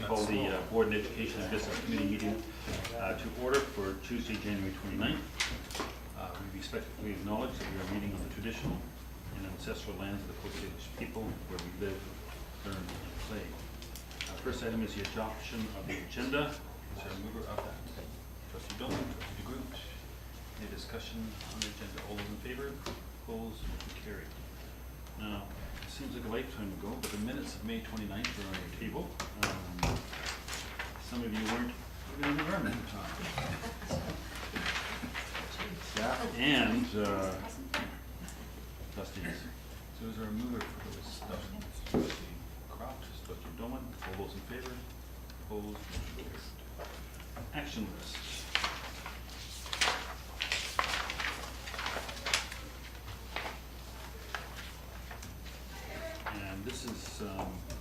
call the Board and Education and Business Committee meeting to order for Tuesday, January 29th. We respectfully acknowledge that we are meeting on the traditional and ancestral lands of the Coast Salish people where we live, learn, and play. First item is the adoption of the agenda. Is there a mover of that? Trustee Billman, Trustee DeGroot. Any discussion on the agenda? All those in favor? Opposed? Motion carried. Now, it seems like a lifetime ago, but the minutes of May 29th are on your table. Some of you weren't even in the room at the time. And trustees. So is there a mover for those? Trustee Croft, Trustee Doman. All those in favor? Opposed? Motion carried. Action list. And this is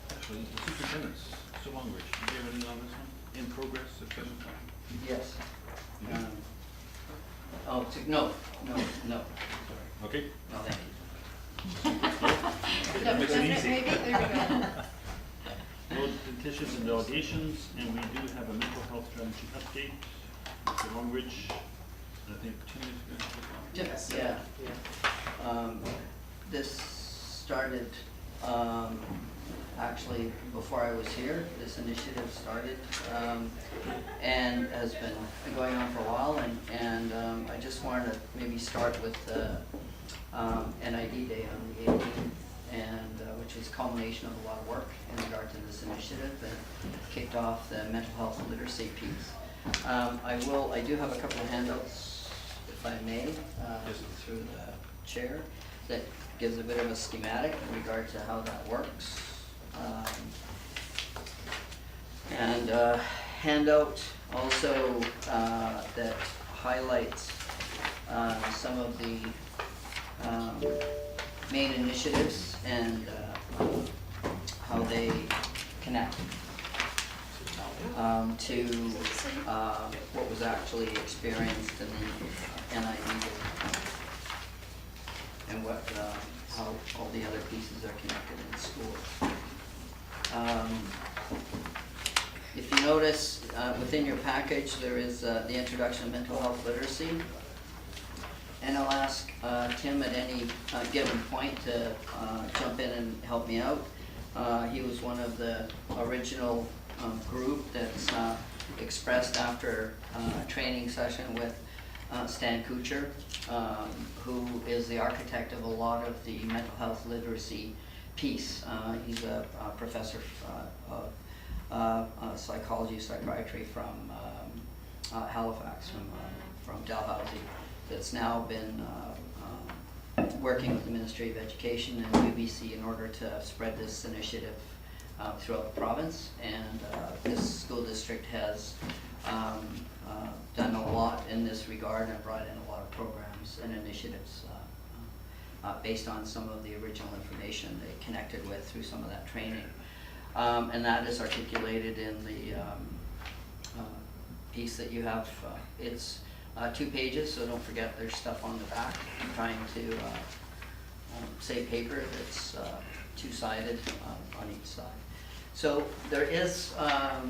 actually the superintendent's. So Longbridge, do you have anything on this one? In progress at present time? Yes. You do? No. Okay. No, thank you. Makes it easy. Maybe, there we go. Road petitions and delegations, and we do have a mental health strategy update. Mr. Longbridge, I think Tim is going to Just, yeah. This started, actually before I was here. This initiative started, and has been going on for a while, and I just wanted to maybe start with the NID Day on the 18th, and which is a culmination of a lot of work in regard to this initiative, and kicked off the mental health and literacy piece. I do have a couple of handouts, if I may, through the chair, that gives a bit of a schematic in regard to how that works. And handout also that highlights some of the main initiatives and how they connect to what was actually experienced in the NID and what how all the other pieces are connected in the school. If you notice within your package there is the introduction of mental health literacy, and I'll ask Tim at any given point to jump in and help me out. He was one of the original group that's expressed after a training session with Stan Kuchar, who is the architect of a lot of the mental health literacy piece. He's a professor of psychology, psychiatry from Halifax, from Dalhousie, that's now been working with the Ministry of Education and UBC in order to spread this initiative throughout the province. And this school district has done a lot in this regard and brought in a lot of programs and initiatives based on some of the original information they connected with through some of that training. And that is articulated in the piece that you have. It's 2 pages, so don't forget there's stuff on the back. I'm trying to save paper that's 2-sided on each side. So there is a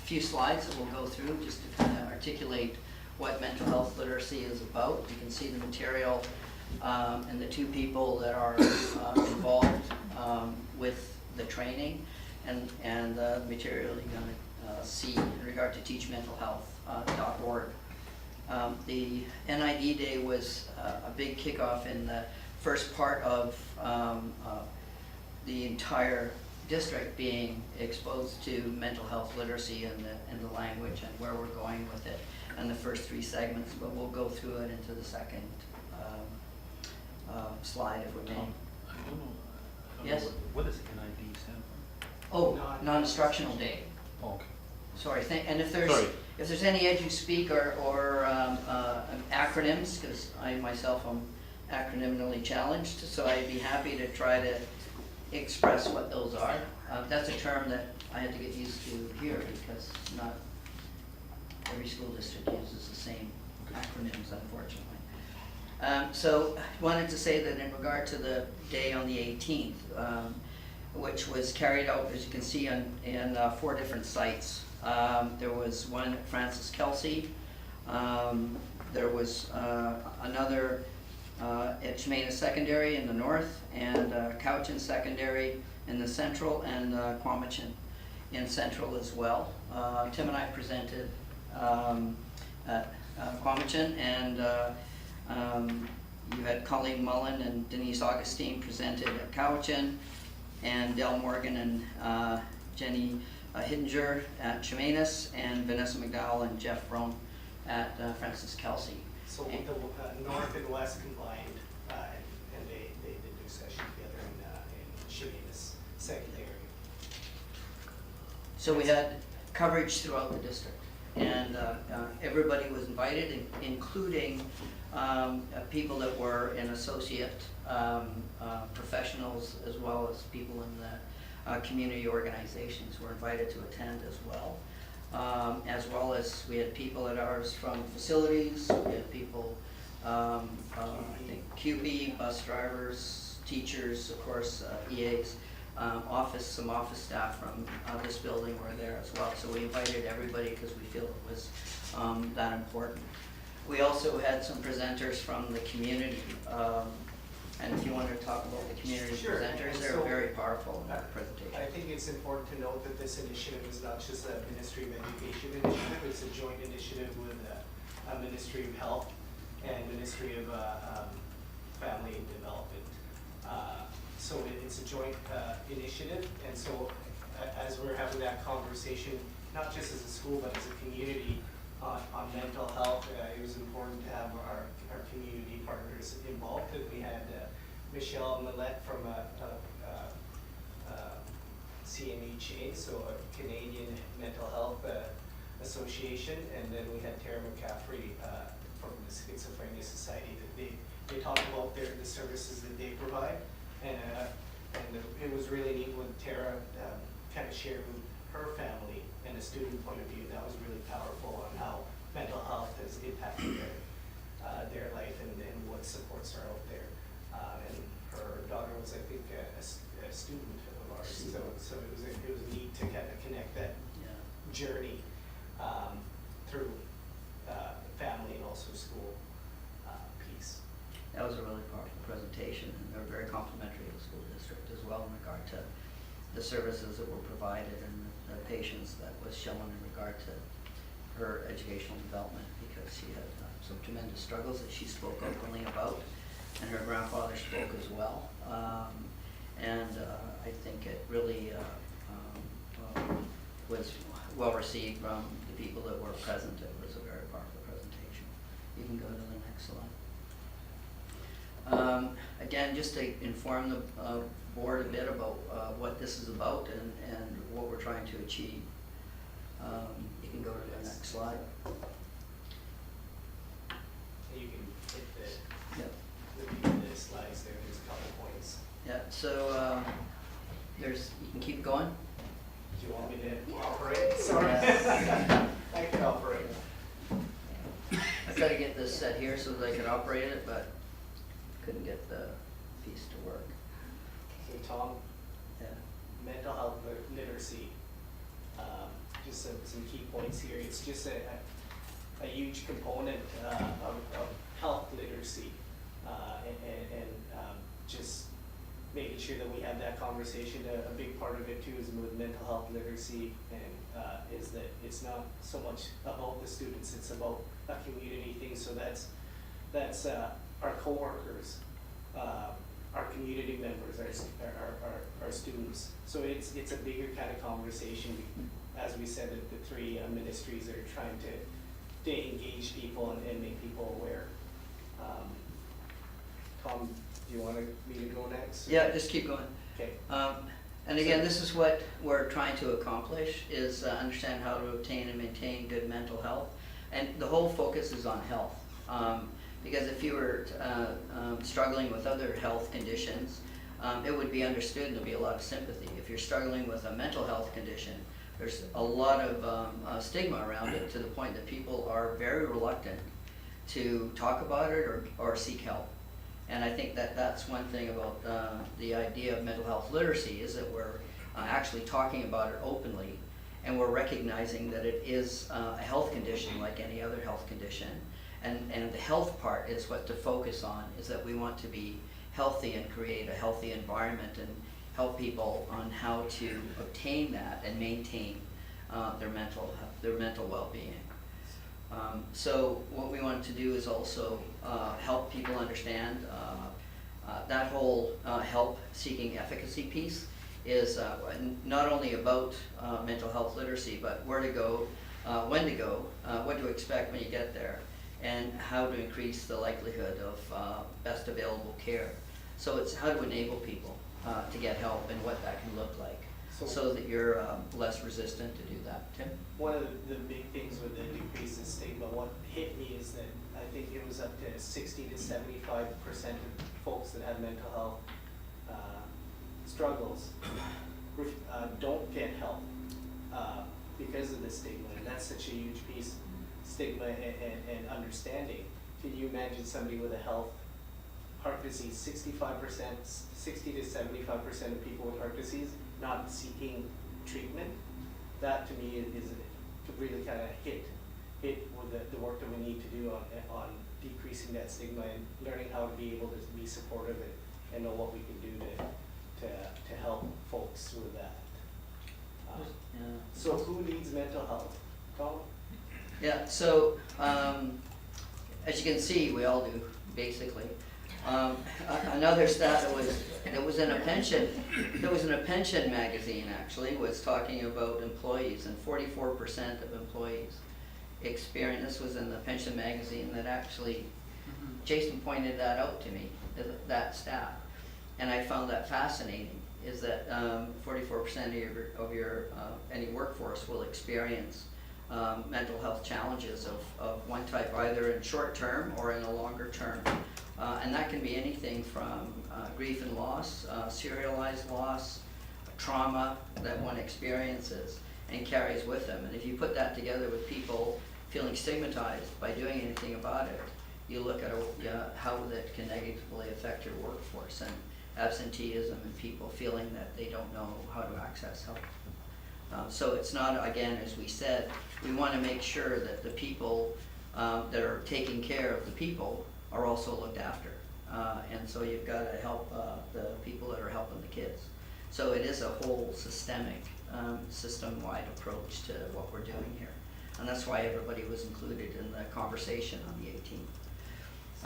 few slides that we'll go through just to kind of articulate what mental health literacy is about. You can see the material and the 2 people that are involved with the training, and the material you're going to see in regard to teachmentalhealth.org. The NID Day was a big kickoff in the first part of the entire district being exposed to mental health literacy and the language and where we're going with it, and the first 3 segments, but we'll go through it into the second slide if we may. I don't know. Yes? What does NID stand for? Oh, non-instructional day. Oh, okay. Sorry, and if Sorry. there's any EduSpeak or acronyms, because I myself am acronymically challenged, so I'd be happy to try to express what those are. That's a term that I had to get used to here because not every school district uses the same acronyms, unfortunately. So I wanted to say that in regard to the day on the 18th, which was carried out, as you can see, in 4 different sites. There was one at Francis Kelsey, there was another at Chemaina Secondary in the north, and Cowichan Secondary in the central, and Quamachin in central as well. Tim and I presented at Quamachin, and you had Colleen Mullen and Denise Augustine presented at Cowichan, and Del Morgan and Jenny Hittinger at Chemainus, and Vanessa McDowell and Jeff Brown at Francis Kelsey. So with the north and west combined, and they did do session together in Chemainus secondary. So we had coverage throughout the district, and everybody was invited, including people that were in associate professionals, as well as people in the community organizations were invited to attend as well. As well as we had people at ours from facilities, we had people, I think QB, bus drivers, teachers, of course, EAs, some office staff from this building were there as well. So we invited everybody because we feel it was that important. We also had some presenters from the community, and if you want to talk about the community Sure. presenters, they're So, very powerful in that presentation. I think it's important to note that this initiative is not just a Ministry of Education initiative, it's a joint initiative with a Ministry of Health and Ministry of Family and Development. So it's a joint initiative, and so as we're having that conversation, not just as a school, but as a community on mental health, it was important to have our community partners involved. And we had Michelle Millette from CMHA, so a Canadian Mental Health Association, and then we had Tara McCaffrey from the Schizophrenia Society. That they talk about the services that they provide, and it was really neat when Tara kind of shared with her family and a student point of view. That was really powerful on how mental health has impacted their life and what supports are out there. And her daughter was, I think, a student of ours. So it was neat to kind of connect that journey through family and also school piece. That was a really powerful presentation, and they were very complimentary of the school district as well in regard to the services that were provided and the patience that was shown in regard to her educational development, because she had some tremendous struggles that she spoke openly about, and her grandfather spoke as well. I think it really was well received from the people that were present. It was a very powerful presentation. You can go to the next slide. Again, just to inform the board a bit about what this is about and what we're trying to achieve. You can go to the next slide. You can hit Yep. the slides there. There's a couple points. Yeah, so you can keep going. Do you want me to operate? Sorry. Yeah. I can operate. I tried to get this set here so that I could operate it, but couldn't get the piece to work. So Tom, Yeah. mental health literacy, just some key points here. It's just a huge component of health literacy, and just making sure that we have that conversation. A big part of it too is with mental health literacy, and is that it's not so much about the students, it's about a community thing. So that's our coworkers, our community members, our students. So it's a bigger kind of conversation. As we said, that the 3 ministries are trying to engage people and make people aware. Tom, do you want me to go next? Yeah, just keep going. Okay. And again, this is what we're trying to accomplish, is understand how to obtain and maintain good mental health. And the whole focus is on health. Because if you were struggling with other health conditions, it would be understood and there'd be a lot of sympathy. If you're struggling with a mental health condition, there's a lot of stigma around it, to the point that people are very reluctant to talk about it or seek help. And I think that that's one thing about the idea of mental health literacy, is that we're actually talking about it openly, and we're recognizing that it is a health condition like any other health condition. And the health part is what to focus on, is that we want to be healthy and create a healthy environment and help people on how to obtain that and maintain their mental well-being. So what we want to do is also help people understand that whole help-seeking efficacy piece is not only about mental health literacy, but where to go, when to go, what to expect when you get there, and how to increase the likelihood of best available care. So it's how to enable people to get help and what that can look like, so that you're less resistant to do that. Tim? One of the big things with the decrease in stigma, what hit me is that I think it was up to 60 to 75% of folks that have mental health struggles don't get help because of the stigma, and that's such a huge piece, stigma and understanding. Can you imagine somebody with a heart disease, 65%, 60 to 75% of people with heart disease not seeking treatment? That to me is to really kind of hit with the work that we need to do on decreasing that stigma and learning how to be able to be supportive and know what we can do to help folks with that. Yeah. So who needs mental health? Colin? Yeah, so as you can see, we all do, basically. Another stat that was in a pension magazine actually, was talking about employees, and 44% of employees experience, this was in the pension magazine that actually, Jason pointed that out to me, that stat. And I found that fascinating, is that 44% of your any workforce will experience mental health challenges of one type, either in short term or in a longer term. And that can be anything from grief and loss, serialized loss, trauma that one experiences and carries with them. And if you put that together with people feeling stigmatized by doing anything about it, you look at how that can negatively affect your workforce, and absenteeism and people feeling that they don't know how to access help. So it's not, again, as we said, we want to make sure that the people that are taking care of the people are also looked after. And so you've got to help the people that are helping the kids. So it is a whole systemic, system-wide approach to what we're doing here. And that's why everybody was included in the conversation on the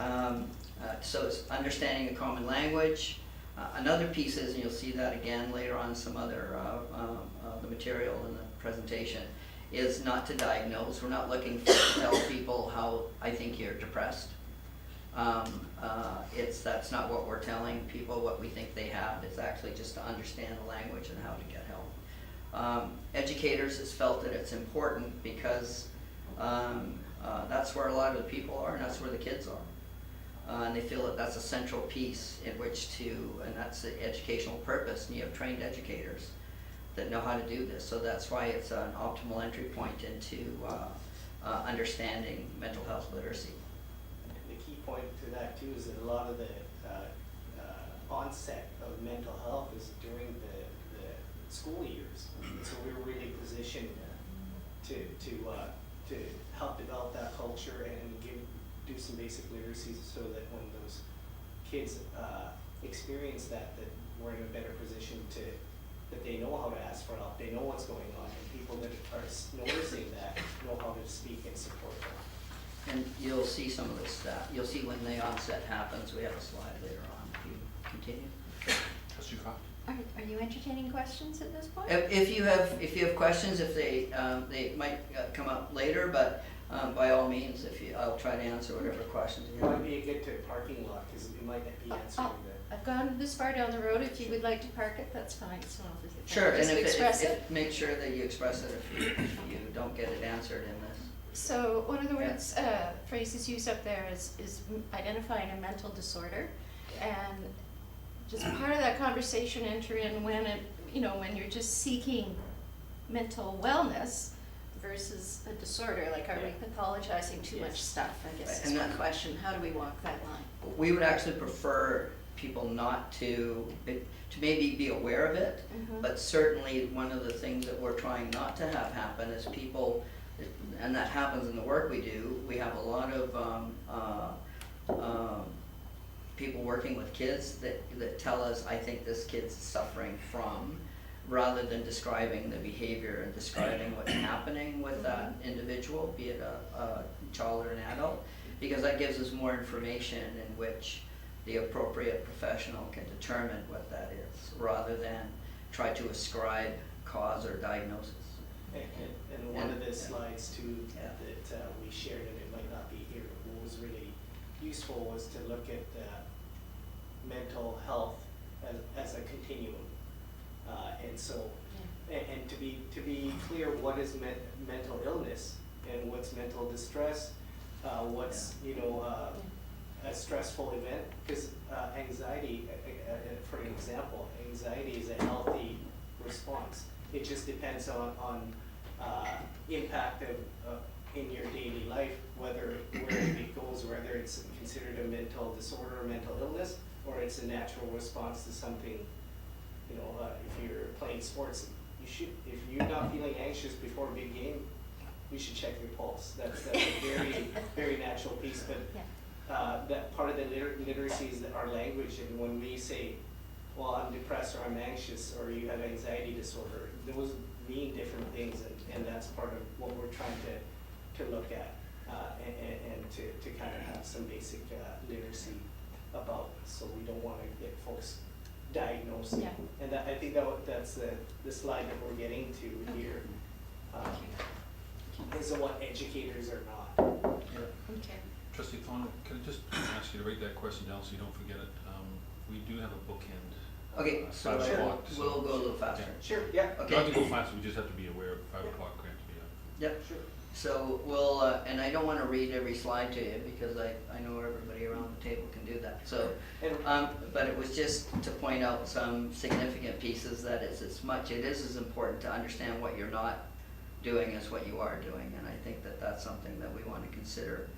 18th. So it's understanding the common language. Another piece is, and you'll see that again later on in some other the material in the presentation, is not to diagnose. We're not looking to tell people how I think you're depressed. That's not what we're telling people, what we think they have. It's actually just to understand the language and how to get help. Educators has felt that it's important because that's where a lot of the people are, and that's where the kids are. And they feel that that's a central piece in which to, and that's the educational purpose, and you have trained educators that know how to do this. So that's why it's an optimal entry point into understanding mental health literacy. The key point to that too is that a lot of the onset of mental health is during the school years. So we're really positioned to help develop that culture and do some basic literacy so that when those kids experience that we're in a better position that they know how to ask for help, they know what's going on, and people that are noticing that know how to speak and support them. And you'll see some of this, you'll see when the onset happens. We have a slide later on. If you continue. Trustee Croft? Are you entertaining questions at this point? If you have questions, if they might come up later, but by all means, I'll try to answer whatever questions you It have. might be a good to parking lot because we might not be answering I've gone this far down the road. If you would like to park it, that's fine. So Sure, and just express it. if make sure that you express it if you don't get it answered in this. So one of the words, phrases used up there is identifying a mental disorder, and just part of that conversation enter in when when you're just seeking mental wellness, versus a disorder? Like, are we pathologizing too much Yes. stuff, I guess is And my that- question. How do we walk that line? We would actually prefer people not to maybe be aware of it, Mhm. but certainly one of the things that we're trying not to have happen is people, and that happens in the work we do, we have a lot of, people working with kids that tell us, I think this kid's suffering from, rather than describing the behavior and describing what's happening with that individual, be it a child or an adult, because that gives us more information in which the appropriate professional can determine what that is, rather than try to ascribe cause or diagnosis. And one of the slides too, Yeah. that we shared, and it might not be here, but what was really useful was to look at mental health as a continuum. And so, and to be clear, what is mental illness and what's mental distress, what's, a stressful event, because anxiety, for example, anxiety is a healthy response. It just depends on impact of in your daily life, where it goes, whether it's considered a mental disorder or mental illness, or it's a natural response to something. If you're playing sports, if you're not feeling anxious before a big game, you should check your pulse. That's a very, very natural piece, but that part of the literacy is our language, and when we say, well, I'm depressed or I'm anxious or you have anxiety disorder, those mean different things, and that's part of what we're trying to look at, and to kind of have some basic literacy about, so we don't want to get folks diagnosed. Yeah. And I think that's the slide that we're getting to here, is what educators are not. Okay. Trustee Thorne, can I just ask you to write that question down so you don't forget it? We do have a bookend. Okay, so 5 o'clock, so- we'll go a little faster. Sure, yeah. Okay. Not to go fast, we just have to be aware of 5 o'clock grant to be up. Yep, Sure. so we'll, and I don't wanna read every slide to you, because I know everybody around the table can do that, so. And But it was just to point out some significant pieces that it is as important to understand what you're not doing as what you are doing, and I think that that's something that we wanna consider.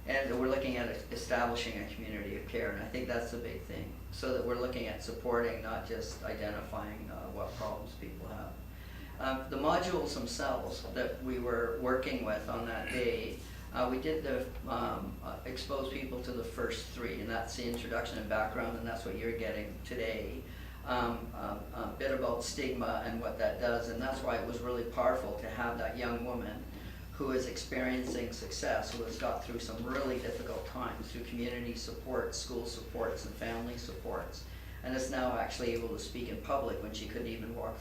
And we're looking at establishing a community of care, and I think that's the big thing, so that we're looking at supporting, not just identifying what problems people have. The modules themselves that we were working with on that day, we did expose people to the first 3, and that's the introduction and background, and that's what you're getting today. A bit about stigma and what that does, and that's why it was really powerful to have that young woman who is experiencing success, who has got through some really difficult times through community supports, school supports, and family supports, and is now actually able to speak in public when she couldn't even walk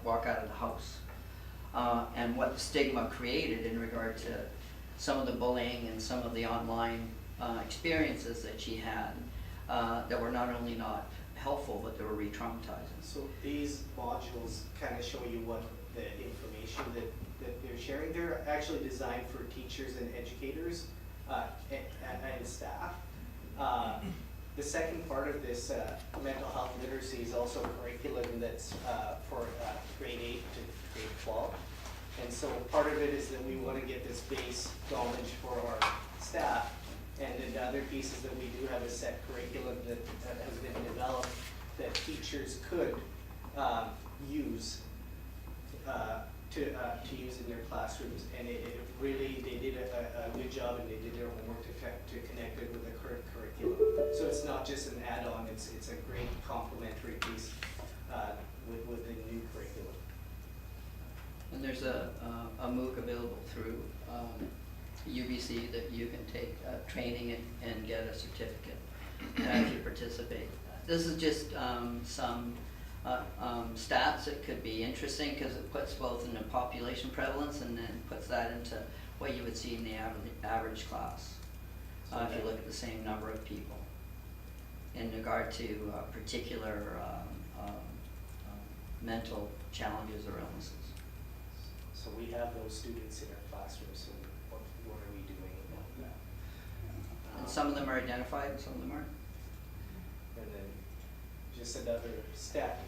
out of the house. And what the stigma created in regard to some of the bullying and some of the online experiences that she had, that were not only not helpful, but they were re-traumatizing. so these modules kind of show you what the information that they're sharing. They're actually designed for teachers and educators and staff. The second part of this mental health literacy is also a curriculum that's for grade 8 to grade 12. And so part of it is that we want to get this base knowledge for our staff. And then the other piece is that we do have a set curriculum that has been developed that teachers could use to use in their classrooms. And it really, they did a good job, and they did their homework to connect it with the current curriculum. So it's not just an add-on, it's a great complementary piece with the new curriculum. And there's a MOOC available through UBC that you can take training and get a certificate if you participate. This is just some stats that could be interesting, because it puts both in the population prevalence and then puts that into what you would see in the average class, if you look at the same number of people in regard to particular mental challenges or illnesses. So we have those students in our classrooms, so what are we doing about that? And some of them are identified and some of them aren't. And then just another stat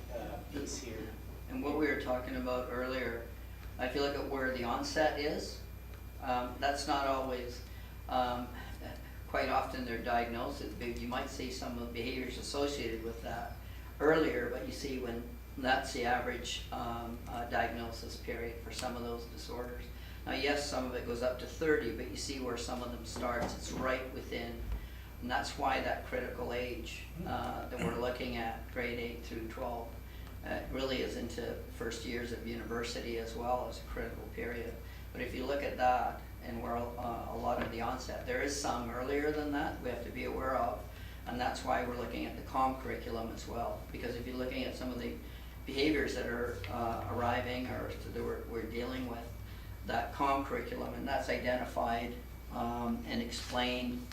piece here. And what we were talking about earlier, if you look at where the onset is, that's not always, quite often they're diagnosed, you might see some of the behaviors associated with that earlier, but you see when that's the average diagnosis period for some of those disorders. Now yes, some of it goes up to 30, but you see where some of them starts, it's right within, and that's why that critical age that we're looking at, grade 8 through 12, really is into first years of university as well as a critical period. But if you look at that, and where a lot of the onset, there is some earlier than that we have to be aware of, and that's why we're looking at the COM curriculum as well. Because if you're looking at some of the behaviors that are arriving or that we're dealing with, that COM curriculum, and that's identified and explained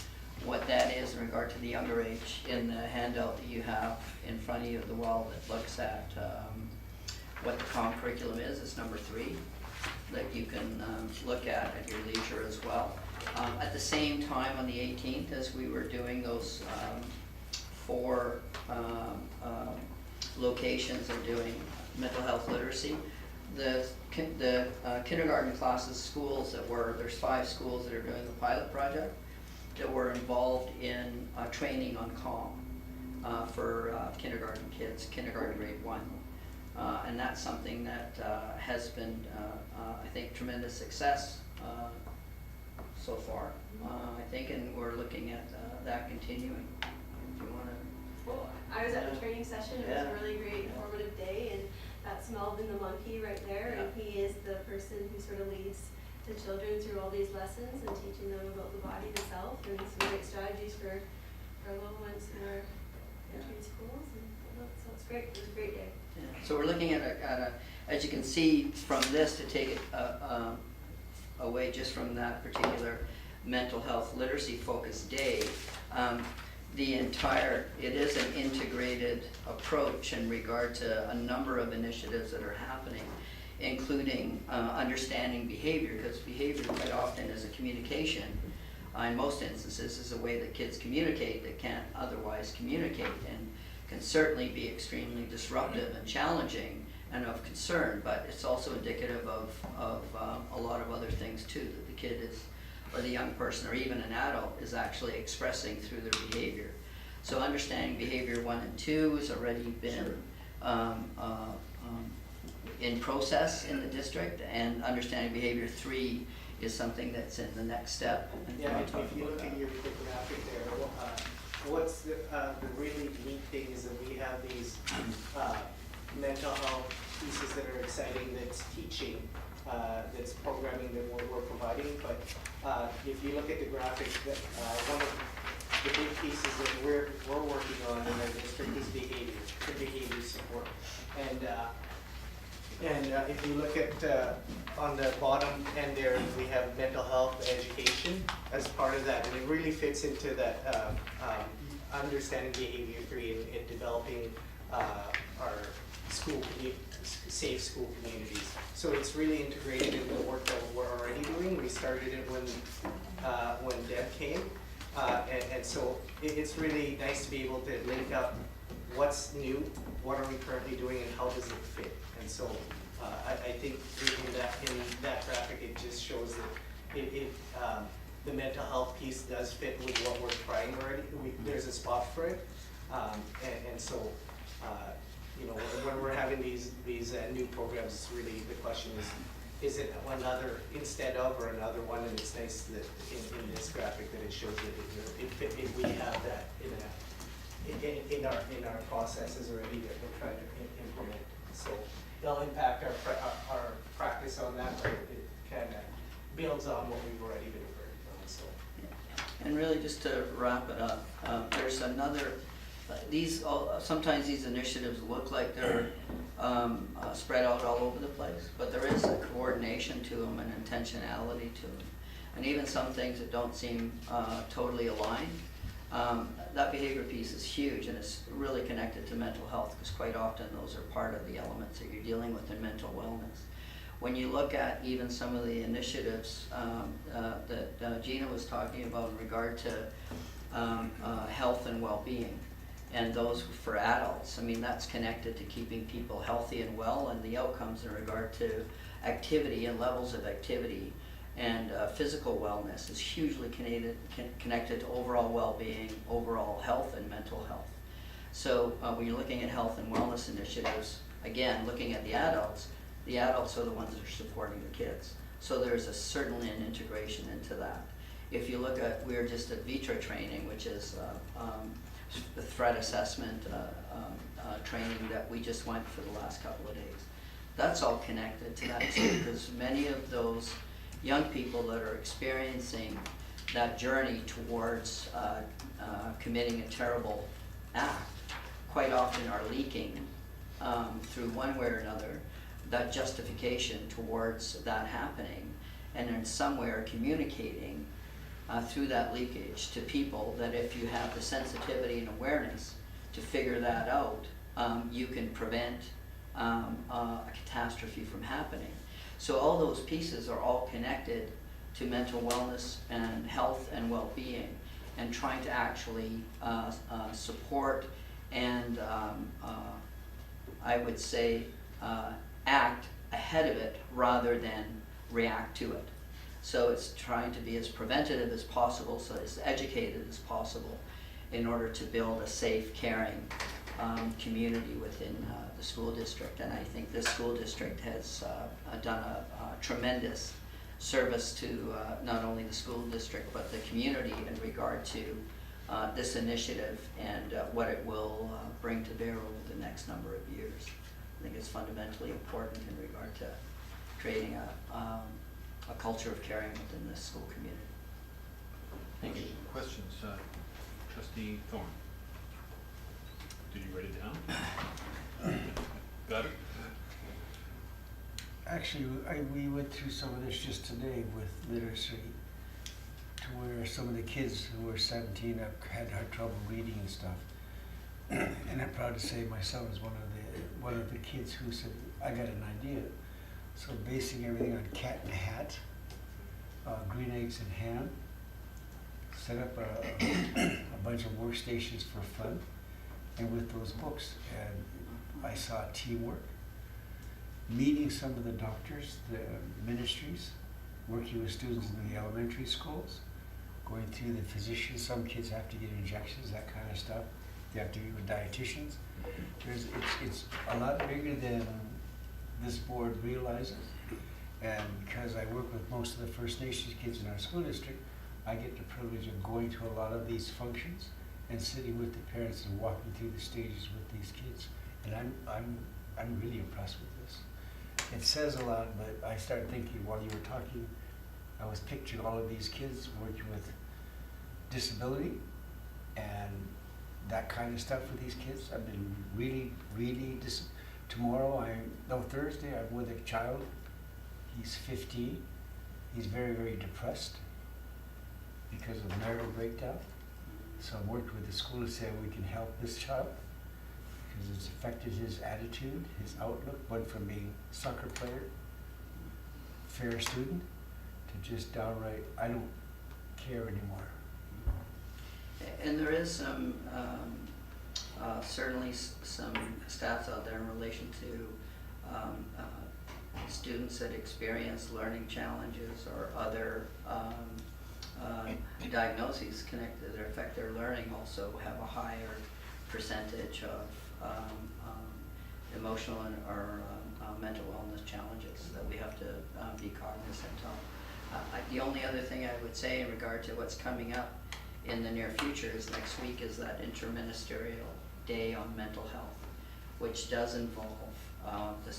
what that is in regard to the younger age in the handout that you have in front of you, the wall that looks at what the COM curriculum is. It's number 3 that you can look at your leisure as well. At the same time, on the 18th, as we were doing those 4 locations of doing mental health literacy, the kindergarten classes, schools that were, there's 5 schools that are doing the pilot project that were involved in training on COM for kindergarten kids, kindergarten grade 1. And that's something that has been, I think, tremendous success so far, I think, and we're looking at that continuing. If you want to. Well, I was at the training session. It was Yeah. a really great informative day, and that's Melvin the monkey right there, and he is the person who sort of leads the children through all these lessons and teaching them about the body itself and some great strategies for little ones in our entry schools. And so it's great. It was a great day. Yeah. So we're looking at as you can see from this, to take it away just from that particular mental health literacy focused day, it is an integrated approach in regard to a number of initiatives that are happening, including understanding behavior, because behavior quite often is a communication. In most instances is a way that kids communicate that can't otherwise communicate, and can certainly be extremely disruptive and challenging and of concern, but it's also indicative of a lot of other things too, that the kid is, or the young person, or even an adult, is actually expressing through their behavior. So understanding behavior 1 and 2 has already been in process in the district, and understanding behavior 3 is something that's in the next step. And Yeah, we'll talk if you about look that. at your graphic there, what's the really neat thing is that we have these mental health pieces that are exciting, that's teaching, that's programming that we're providing. But if you look at the graphic, one of the big pieces that we're working on in our district is behavior, the behavior support. And if you look at on the bottom end there, we have mental health education as part of that, and it really fits into that understanding behavior 3 and developing our safe school communities. So it's really integrated in the work that we're already doing. We started it when Deb came, and so it's really nice to be able to link up what's new, what are we currently doing, and how does it fit. And so I think in that graphic, it just shows that the mental health piece does fit with what we're trying already. There's a spot for it, and so you know, when we're having these new programs, it's really the question is it another instead of or another one? And it's nice that in this graphic that it shows that we have that in our processes already that we're trying to implement. So it'll impact our practice on that, but it kind of builds on what we've already been working on. So. And really, just to wrap it up, there's another. Sometimes these initiatives look like they're spread out all over the place, but there is a coordination to them and intentionality to them, and even some things that don't seem totally aligned. That behavior piece is huge, and it's really connected to mental health, because quite often those are part of the elements that you're dealing with in mental wellness. When you look at even some of the initiatives that Gina was talking about in regard to health and well-being, and those for adults. I mean, that's connected to keeping people healthy and well, and the outcomes in regard to activity and levels of activity and physical wellness is hugely connected to overall well-being, overall health, and mental health. So when you're looking at health and wellness initiatives, again, looking at the adults are the ones that are supporting the kids. So there's certainly an integration into that. If you look at, we're just at VITRA training, which is the threat assessment training that we just went for the last couple of days. That's all connected to that too, because many of those young people that are experiencing that journey towards committing a terrible act quite often are leaking through one way or another that justification towards that happening, and in some way are communicating through that leakage to people that if you have the sensitivity and awareness to figure that out, you can prevent a catastrophe from happening. So all those pieces are all connected to mental wellness and health and well-being, and trying to actually support and I would say act ahead of it rather than react to it. So it's trying to be as preventative as possible, so as educated as possible, in order to build a safe, caring community within the school district. And I think this school district has done a tremendous service to not only the school district but the community in regard to this initiative and what it will bring to bear over the next number of years. I think it's fundamentally important in regard to creating a culture of caring within the school community. Thank you. Questions? Trustee Thorne? Did you write it down? Got it? Actually, we went through some of this just today with literacy, to where some of the kids who were 17 have had trouble reading and stuff. And I'm proud to say my son was one of the kids who said, I got an idea. So basing everything on Cat in a Hat, Green Eggs and Ham, set up a bunch of workstations for fun, and with those books, and I saw teamwork, meeting some of the doctors, the ministries, working with students in the elementary schools, going through the physicians. Some kids have to get injections, that kind of stuff. They have to be with dietitians. It's a lot bigger than this board realizes. And because I work with most of the First Nations kids in our school district, I get the privilege of going to a lot of these functions and sitting with the parents and walking through the stages with these kids. And I'm really impressed with this. It says a lot, but I started thinking while you were talking, I was picturing all of these kids working with disability and that kind of stuff with these kids. I've been really Thursday, I'm with a child. He's 15. He's very, very depressed because of marital breakdown. So I worked with the school to say we can help this child because it's affected his attitude, his outlook, went from being a soccer player, fair student, to just downright, I don't care anymore. And there is some, certainly some stats out there in relation to students that experience learning challenges or other diagnoses connected that affect their learning also have a higher percentage of emotional or mental wellness challenges that we have to be cognizant of. The only other thing I would say in regard to what's coming up in the near future is next week is that Interministerial Day on Mental Health, which does involve the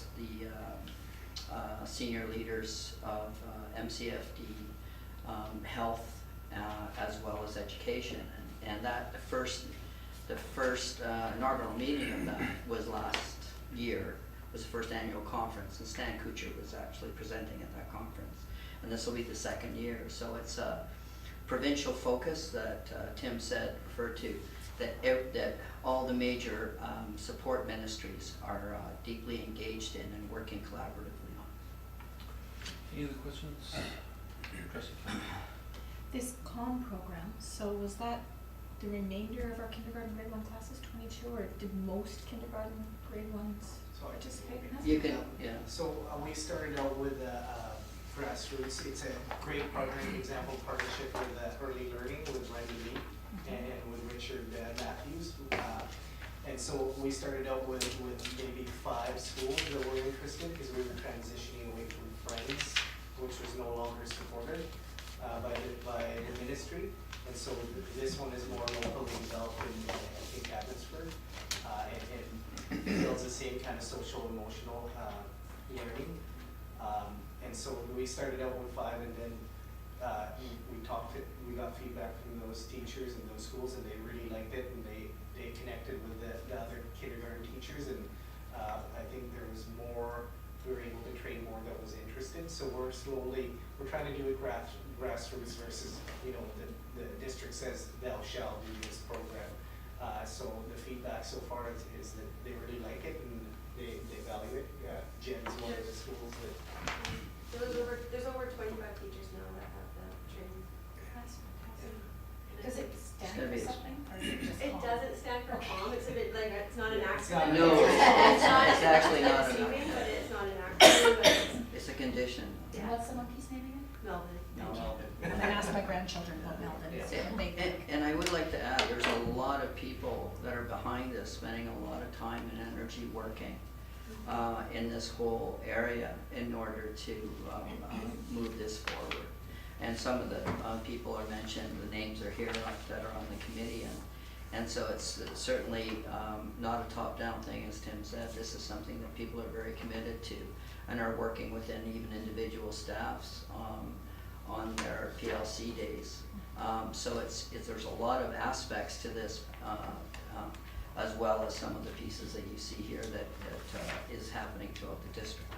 senior leaders of MCFD, health, as well as education. And that the first inaugural meeting of that was last year, was the first annual conference, and Stan Kuchar was actually presenting at that conference. And this will be the second year. So it's a provincial focus that Tim referred to, that all the major support ministries are deeply engaged in and working collaboratively on. Any other questions? Trustee Campbell? This CALM program, so was that the remainder of our kindergarten grade 1 classes 22, or did most kindergarten grade 1s So I- participate in that? You can, yeah. So we started out with grassroots. It's a great partnering example partnership with Early Learning with Randy Lee and with Richard Matthews. And so we started out with maybe 5 schools that were interested because we were transitioning away from Friends, which was no longer supported by the ministry. And so this one is more locally developed in Abbotsford, and builds the same kind of social emotional learning. And so we started out with 5, and then we got feedback from those teachers and those schools, and they really liked it, and they connected with the other kindergarten teachers, and I think there was more, we were able to train more that was interested. So we're trying to do it grassroots versus, the district says thou shall do this program. So the feedback so far is that they really like it and they value it. Jen's one of the schools that. There's over 25 teachers now that have the training. That's fantastic. And Does it It's stand gonna for be- something, or is it just It calm? doesn't stand for calm, it's a bit like, it's not an Yeah, it's accident. not- No, It's it's actually not an deceiving, accident. but it's not an accident, but it's, It's a condition. And yeah, what's the monkey's name again? Melvin. No. I'm gonna ask my grandchildren what Melvin is. And I would like to add, there's a lot of people that are behind this, spending a lot of time and energy working in this whole area in order to move this forward. And some of the people are mentioned, the names are here that are on the committee, and so it's certainly not a top-down thing, as Tim said. This is something that people are very committed to and are working within even individual staffs on their PLC days. So there's a lot of aspects to this, as well as some of the pieces that you see here that is happening throughout the district.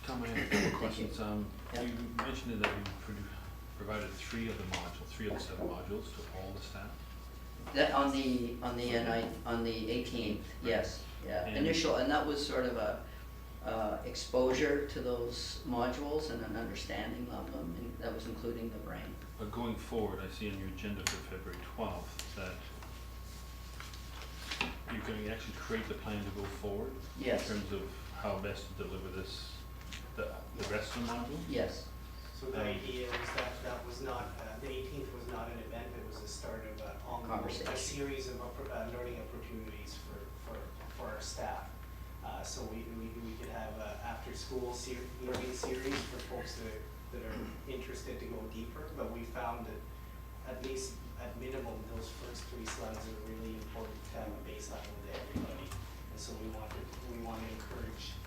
Tom, I have a couple questions. Yeah. You mentioned that you provided 3 of the 7 modules to all the staff. That on the 18th, yes, yeah, And- initial, and that was sort of a exposure to those modules and an understanding of them, and that was including the brain. But going forward, I see on your agenda for February 12th that you're going to actually create the plan to go forward? Yes. In terms of how best to deliver this, the rest of the module? Yes, So the idea was that was not, the 18th was not an event, it was the start of Conversation. a series of learning opportunities for our staff. So we could have a after-school learning series for folks that are interested to go deeper, but we found that at least at minimum, those first 3 slides are really important to have a baseline with everybody. And so we want to encourage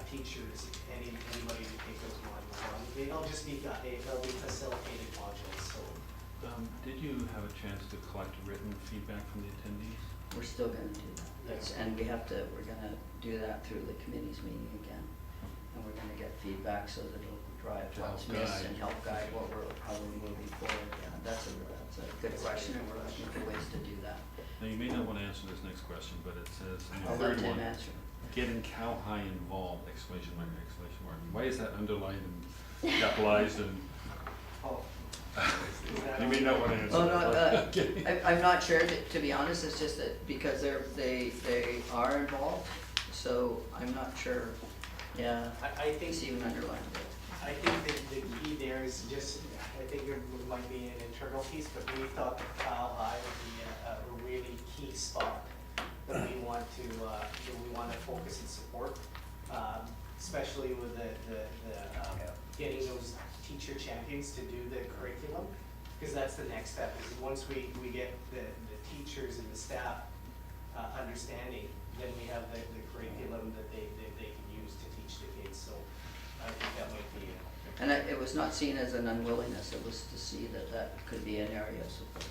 teachers, anybody to take those modules on. They'll just be, they'll be facilitated modules, so. Did you have a chance to collect written feedback from the attendees? we're still gonna do that. And we're gonna do that through the committee's meeting again. And we're gonna get feedback so that it'll drive To help what's missed guide. and help guide how we're moving forward. Yeah, that's a good question, and we're looking for ways to do that. Now, you may not want to answer this next question, but it says in the I'll let third Tim one, answer. getting Cal High involved, exclamation mark, exclamation mark. Why is that underlined and capitalized and, Oh. you may not want to answer. Oh, no, Okay. I'm not sure, to be honest, it's just that because they are involved, so I'm not sure, yeah, I think. it's even underlined. I think that the key there is just, I think it might be an internal piece, but we thought that Cal High would be a really key spot that we want to focus and support, especially with the getting those teacher champions to do the curriculum, because that's the next step, is once we get the teachers and the staff understanding, then we have the curriculum that they can use to teach the kids, so I think that might be it. And it was not seen as an unwillingness, it was to see that could be an area of support.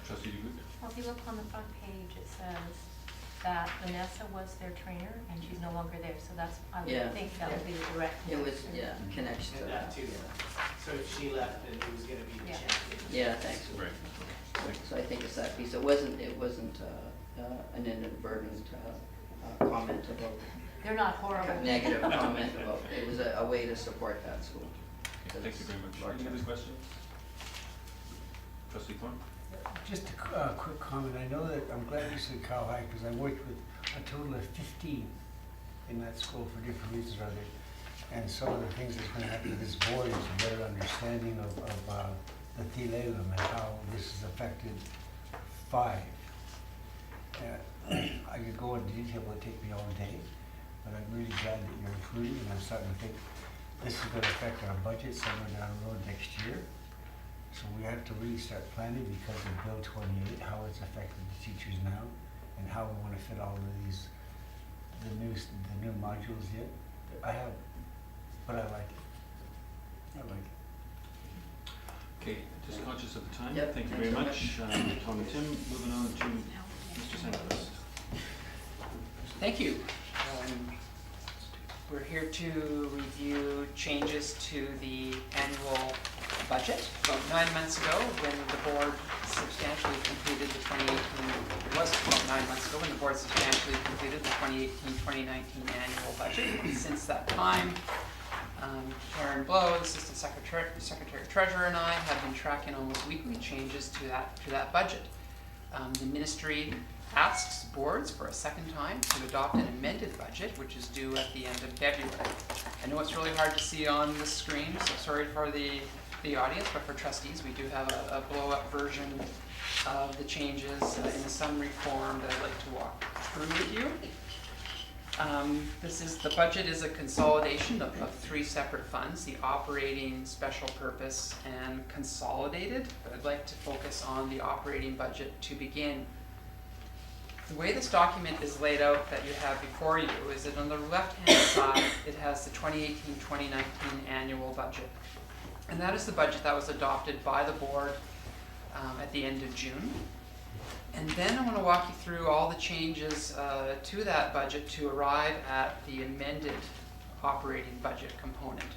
Trustee DeGroot? Well, if you look on the front page, it says that Vanessa was their trainer and she's no longer there, so that's, I Yeah. would think that would be the direct It was, connection. yeah, connection to And that that. too. So if she left, then who's gonna be the Yeah. champion? Yeah, thanks. Right. So I think it's that piece, it wasn't an inadvertent comment about, They're not horrible. negative comment about, it was a way to support that school. Okay, thank you very much. Large Any other number. questions? Trustee Thorne? Just a quick comment. I know that, I'm glad you said Cow High, because I worked with a total of 15 in that school for different reasons or others. And some of the things that's going to happen to this board is a better understanding of the Thielelum and how this has affected 5. I could go into detail, it would take me all day, but I'm really glad that you're including, and I'm starting to think this is going to affect our budget somewhere down the road next year. So we have to really start planning because of Bill 28, how it's affected the teachers now, and how we want to fit all of these, the new modules in. I have, but I like it. I like it. Okay, just conscious of the time. Yep, Thank you thanks very very much, Tom and Tim. Moving on to Mr. Santos. Thank you. We're here to review changes to the annual budget. About 9 months ago, when the board substantially completed the 2018, it was about 9 months ago when the board substantially completed the 2018-2019 annual budget. Since that time, Karen Blow, Assistant Secretary Treasurer, and I have been tracking almost weekly changes to that budget. The ministry asks boards for a second time to adopt an amended budget, which is due at the end of February. I know it's really hard to see on the screen, so sorry for the audience, but for trustees, we do have a blow-up version of the changes in a summary form that I'd like to walk through with you. The budget is a consolidation of 3 separate funds, the operating, special purpose, and consolidated, but I'd like to focus on the operating budget to begin. The way this document is laid out that you have before you is that on the left-hand side, it has the 2018-2019 annual budget. And that is the budget that was adopted by the board at the end of June. And then I want to walk you through all the changes to that budget to arrive at the amended operating budget component.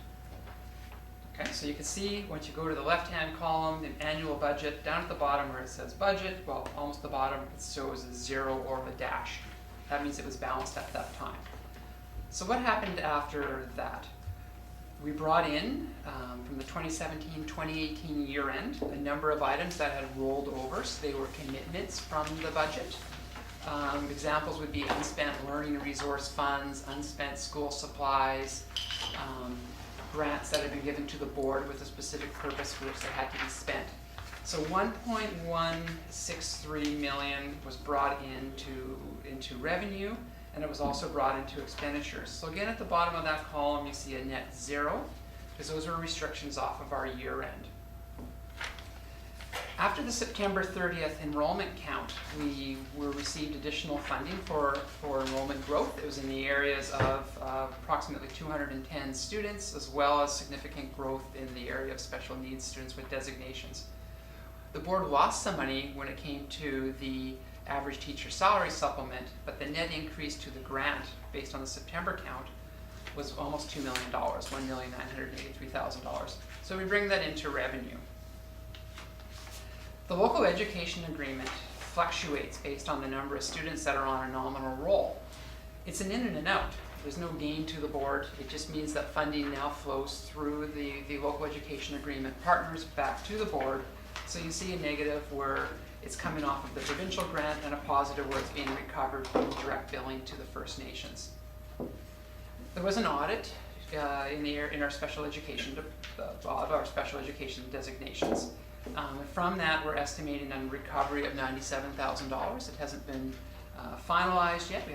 Okay, so you can see once you go to the left-hand column, the annual budget, down at the bottom where it says budget, well, almost the bottom, it shows a 0 or a dash. That means it was balanced at that time. So what happened after that? We brought in, from the 2017-2018 year end, a number of items that had rolled over, so they were commitments from the budget. Examples would be unspent learning resource funds, unspent school supplies, grants that had been given to the board with a specific purpose for which they had to be spent. So 1.163 million was brought into revenue, and it was also brought into expenditures. So again, at the bottom of that column, you see a net 0, because those are restrictions off of our year end. After the September 30th enrollment count, we received additional funding for enrollment growth. It was in the areas of approximately 210 students, as well as significant growth in the area of special needs students with designations. The board lost some money when it came to the average teacher salary supplement, but the net increase to the grant based on the September count was almost $2 million, $1,983,000. So we bring that into revenue. The local education agreement fluctuates based on the number of students that are on a nominal roll. It's an in and an out. There's no gain to the board. It just means that funding now flows through the local education agreement partners back to the board. So you see a negative where it's coming off of the provincial grant and a positive where it's being recovered from direct billing to the First Nations. There was an audit in our special education, of our special education designations. From that, we're estimating a recovery of $97,000. It hasn't been finalized yet.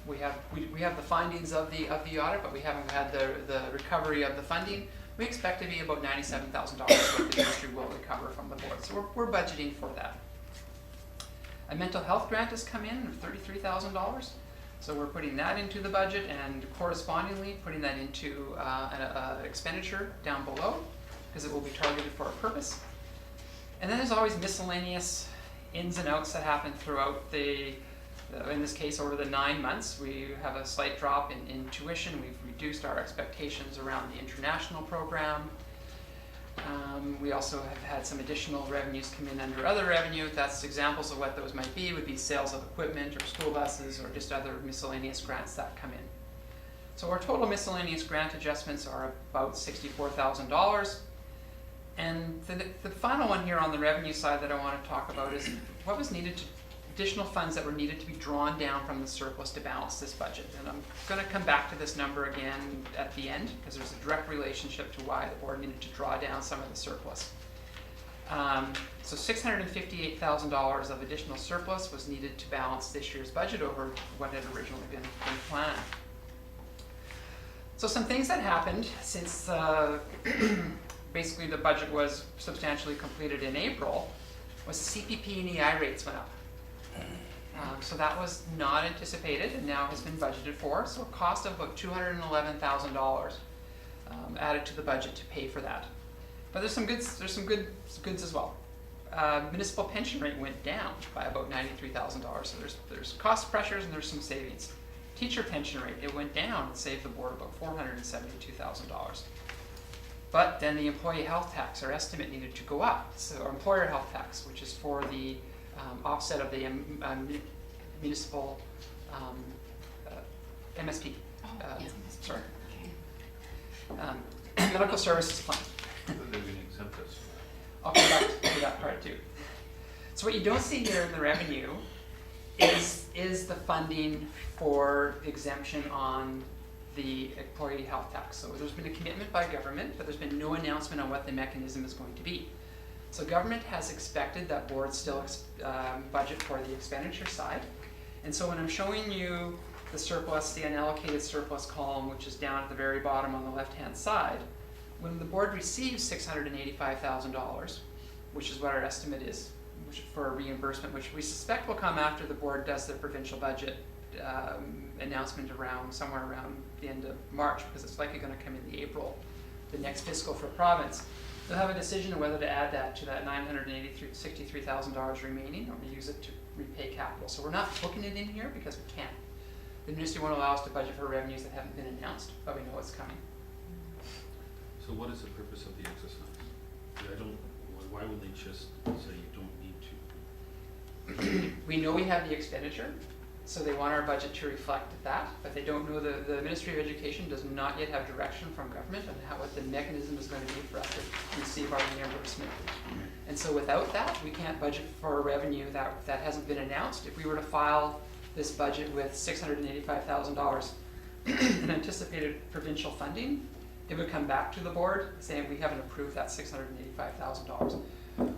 We have the findings of the audit, but we haven't had the recovery of the funding. We expect to be about $97,000 what the ministry will recover from the board. So we're budgeting for that. A mental health grant has come in of $33,000. So we're putting that into the budget and correspondingly putting that into an expenditure down below because it will be targeted for a purpose. And then there's always miscellaneous ins and outs that happen throughout in this case, over the 9 months. We have a slight drop in tuition. We've reduced our expectations around the international program. We also have had some additional revenues come in under other revenue. That's examples of what those might be, would be sales of equipment or school buses or just other miscellaneous grants that come in. So our total miscellaneous grant adjustments are about $64,000. And the final one here on the revenue side that I want to talk about is what was needed to, additional funds that were needed to be drawn down from the surplus to balance this budget. And I'm going to come back to this number again at the end because there's a direct relationship to why the board needed to draw down some of the surplus. So $658,000 of additional surplus was needed to balance this year's budget over what had originally been planned. So some things that happened since basically the budget was substantially completed in April was CPP and EI rates went up. So that was not anticipated and now has been budgeted for. So a cost of about $211,000 added to the budget to pay for that. But there's some goods as well. Municipal pension rate went down by about $93,000. So there's cost pressures and there's some savings. Teacher pension rate, it went down and saved the board about $472,000. But then the employee health tax, our estimate needed to go up. So our employer health tax, which is for the offset of the municipal MSP, sorry, medical services plan. They're going to exempt us. I'll come back to that part too. So what you don't see here in the revenue is the funding for exemption on the employee health tax. So there's been a commitment by government, but there's been no announcement on what the mechanism is going to be. So government has expected that boards still budget for the expenditure side. And so when I'm showing you the surplus, the unallocated surplus column, which is down at the very bottom on the left-hand side, when the board receives $685,000, which is what our estimate is for a reimbursement, which we suspect will come after the board does their provincial budget announcement somewhere around the end of March, because it's likely going to come in April, the next fiscal for province. They'll have a decision on whether to add that to that $963,000 remaining or to use it to repay capital. So we're not booking it in here because we can't. The ministry won't allow us to budget for revenues that haven't been announced, but we know it's coming. So what is the purpose of the exercise? Why would they just say you don't need to? We know we have the expenditure, so they want our budget to reflect that, but they don't know, the Ministry of Education does not yet have direction from government on what the mechanism is going to be for us to receive our reimbursement. And so without that, we can't budget for a revenue that hasn't been announced. If we were to file this budget with $685,000 in anticipated provincial funding, it would come back to the board saying we haven't approved that $685,000.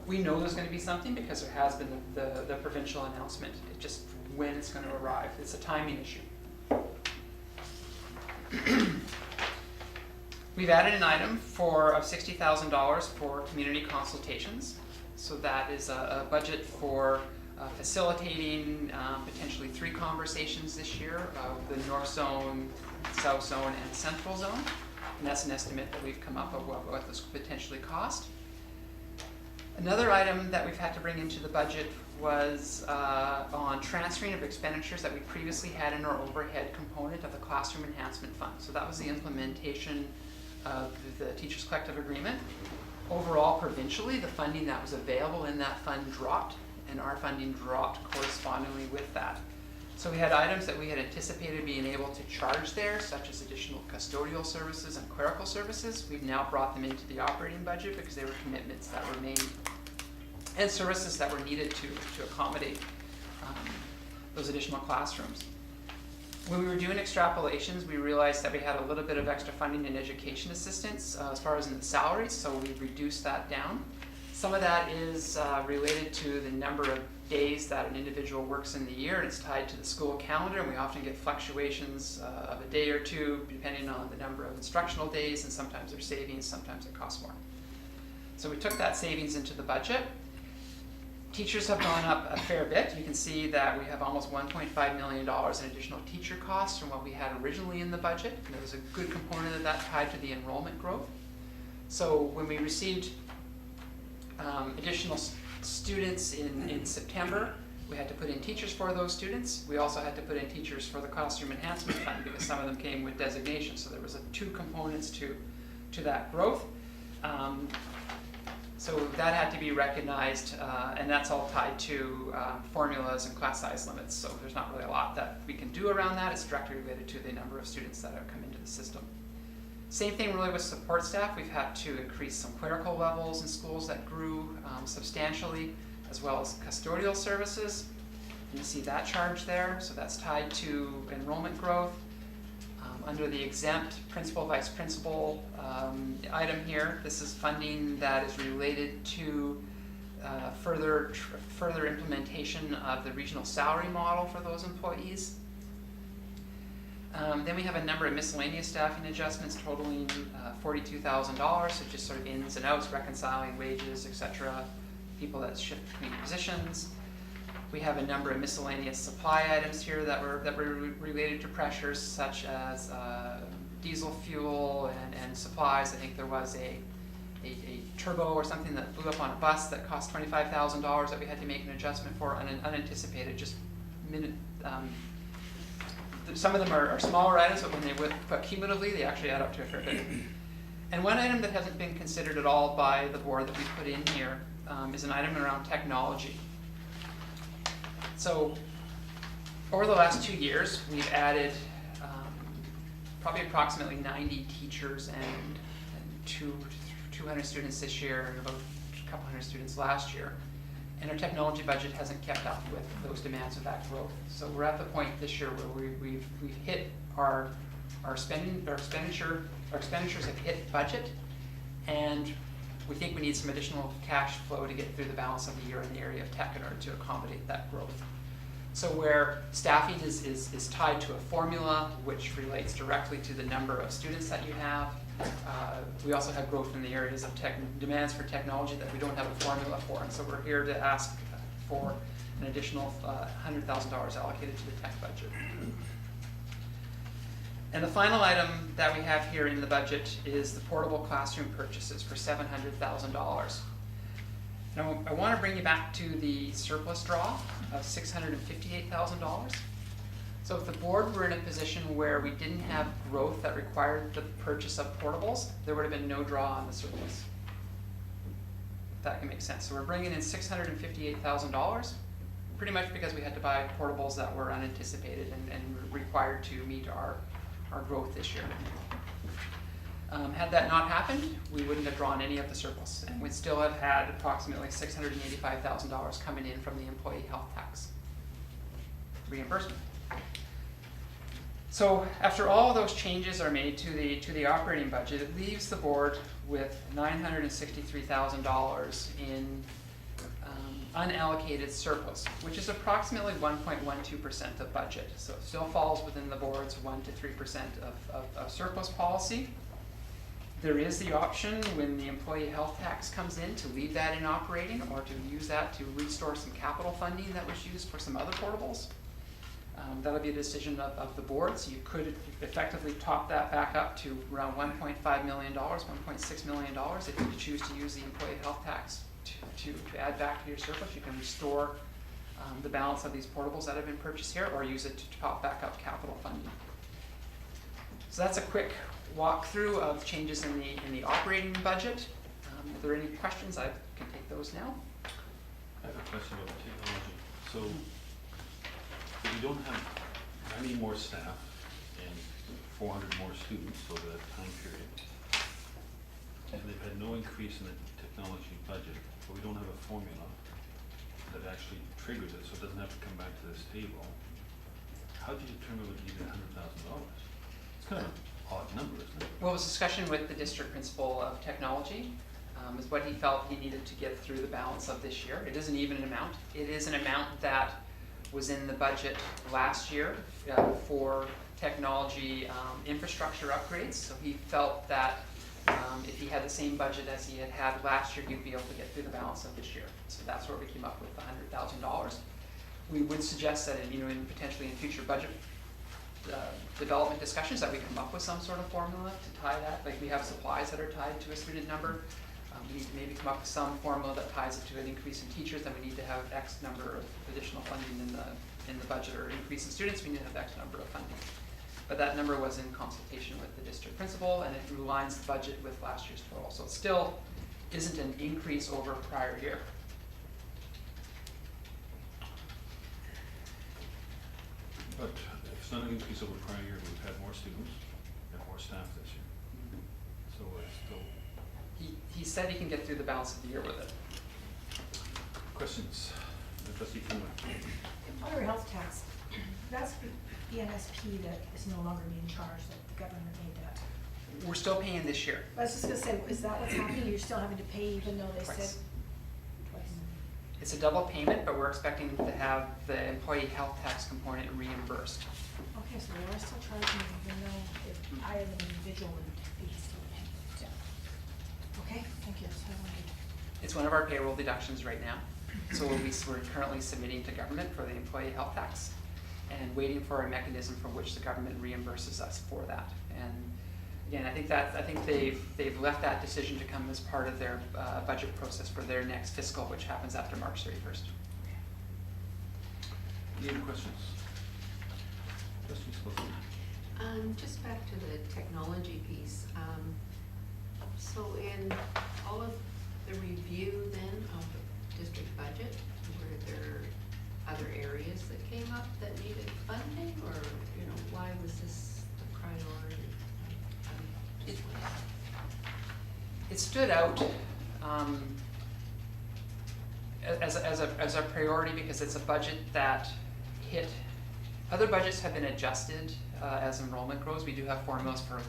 We know there's going to be something because there has been the provincial announcement. It just when it's going to arrive. It's a timing issue. We've added an item of $60,000 for community consultations. So that is a budget for facilitating potentially 3 conversations this year of the North Zone, South Zone, and Central Zone. And that's an estimate that we've come up with what this could potentially cost. Another item that we've had to bring into the budget was on transferring of expenditures that we previously had in our overhead component of the Classroom Enhancement Fund. So that was the implementation of the Teachers Collective Agreement. Overall, provincially, the funding that was available in that fund dropped, and our funding dropped correspondingly with that. So we had items that we had anticipated being able to charge there, such as additional custodial services and clerical services. We've now brought them into the operating budget because they were commitments that were made and services that were needed to accommodate those additional classrooms. When we were doing extrapolations, we realized that we had a little bit of extra funding in education assistance as far as in the salaries, so we reduced that down. Some of that is related to the number of days that an individual works in the year, and it's tied to the school calendar, and we often get fluctuations of a day or two depending on the number of instructional days, and sometimes there's savings, sometimes it costs more. So we took that savings into the budget. Teachers have gone up a fair bit. You can see that we have almost $1.5 million in additional teacher costs from what we had originally in the budget. And there was a good component of that tied to the enrollment growth. So when we received additional students in September, we had to put in teachers for those students. We also had to put in teachers for the Classroom Enhancement Fund because some of them came with designation. So there was 2 components to that growth. So that had to be recognized, and that's all tied to formulas and class size limits. So there's not really a lot that we can do around that. It's directly related to the number of students that have come into the system. Same thing really with support staff. We've had to increase some clerical levels in schools that grew substantially, as well as custodial services. You see that charge there, so that's tied to enrollment growth. Under the exempt principal, vice principal item here, this is funding that is related to further implementation of the regional salary model for those employees. Then we have a number of miscellaneous staffing adjustments totaling $42,000, so just sort of ins and outs, reconciling wages, etc., people that shift between positions. We have a number of miscellaneous supply items here that were related to pressures such as diesel fuel and supplies. I think there was a turbo or something that blew up on a bus that cost $25,000 that we had to make an adjustment for, unanticipated, just some of them are smaller items, but when they put cumulatively, they actually add up to a fair bit. And one item that hasn't been considered at all by the board that we put in here is an item around technology. So over the last 2 years, we've added probably approximately 90 teachers and 200 students this year and about a couple hundred students last year. And our technology budget hasn't kept up with those demands of that growth. So we're at the point this year where we've hit our expenditures have hit budget, and we think we need some additional cash flow to get through the balance of the year in the area of tech in order to accommodate that growth. So where staffing is tied to a formula which relates directly to the number of students that you have, we also have growth in the areas of demands for technology that we don't have a formula for, and so we're here to ask for an additional $100,000 allocated to the tech budget. And the final item that we have here in the budget is the portable classroom purchases for $700,000. Now, I want to bring you back to the surplus draw of $658,000. So if the board were in a position where we didn't have growth that required the purchase of portables, there would have been no draw on the surplus. If that can make sense. So we're bringing in $658,000, pretty much because we had to buy portables that were unanticipated and required to meet our growth this year. Had that not happened, we wouldn't have drawn any of the surplus, and we'd still have had approximately $685,000 coming in from the employee health tax reimbursement. So after all of those changes are made to the operating budget, it leaves the board with $963,000 in unallocated surplus, which is approximately 1.12% of budget. So it still falls within the board's 1 to 3% of surplus policy. There is the option when the employee health tax comes in to leave that in operating or to use that to restore some capital funding that was used for some other portables. That'll be a decision of the board, so you could effectively top that back up to around $1.5 million, $1.6 million if you choose to use the employee health tax to add back to your surplus. You can restore the balance of these portables that have been purchased here, or use it to top back up capital funding. So that's a quick walkthrough of changes in the operating budget. If there are any questions, I can take those now. I have a question about technology. So, if you don't have, I need more staff and 400 more students over that time period, and they've had no increase in the technology budget, but we don't have a formula that actually triggers it, so it doesn't have to come back to this table. How do you determine what you need $100,000? It's kind of an odd number, isn't it? Well, it was a discussion with the district principal of technology, is what he felt he needed to get through the balance of this year. It isn't even an amount. It is an amount that was in the budget last year for technology infrastructure upgrades. So he felt that if he had the same budget as he had last year, he'd be able to get through the balance of this year. So that's where we came up with the $100,000. We would suggest that potentially in future budget development discussions that we come up with some sort of formula to tie that. Like we have supplies that are tied to a student number. We need to maybe come up with some formula that ties it to an increase in teachers, then we need to have X number of additional funding in the budget, or increase in students, we need to have X number of funding. But that number was in consultation with the district principal, and it aligns the budget with last year's total. So it still isn't an increase over prior year. But if it's not an increase over prior year, we've had more students and more staff this year. said he can get through the balance of the year with it. Questions? Trustee Cunliffe. Water health tax, that's the NSP that is no longer being charged, that the government made that. We're still paying this year. I was just gonna say, is that what's happening? You're still having to pay even though they said Twice. twice? It's a double payment, but we're expecting to have the employee health tax component reimbursed. Okay, so they are still charging even though if I as an individual would be still paying. Yeah. Okay, thank you, that's what I wanted. It's one of our payroll deductions right now. So we're currently submitting to government for the employee health tax and waiting for a mechanism for which the government reimburses us for that. And again, I think they've left that decision to come as part of their budget process for their next fiscal, which happens after March 31st. Any other questions? Trustee Spokane. Just back to the technology piece. So in all of the review then of the district budget, were there other areas that came up that needed funding, or, you know, why was this the priority? It stood out as a priority because it's a budget that hit. Other budgets have been adjusted as enrollment grows. We do have formulas for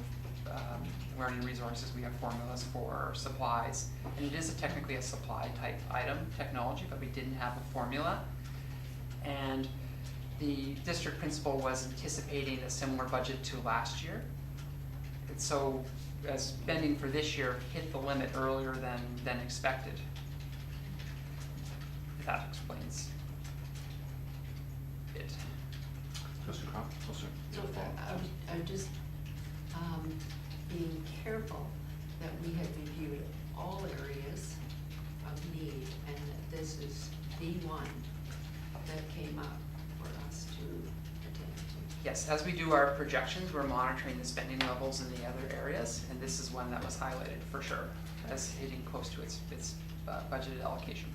learning resources. We have formulas for supplies, and it is technically a supply type item, technology, but we didn't have a formula. And the district principal was anticipating a similar budget to last year. And so as spending for this year hit the limit earlier than expected. If that explains it. Trustee Croft? Oh, sorry. So I'm just being careful that we had reviewed all areas of need and that this is the one that came up for us to attend to. Yes, as we do our projections, we're monitoring the spending levels in the other areas, and this is one that was highlighted for sure as hitting close to its budgeted allocation.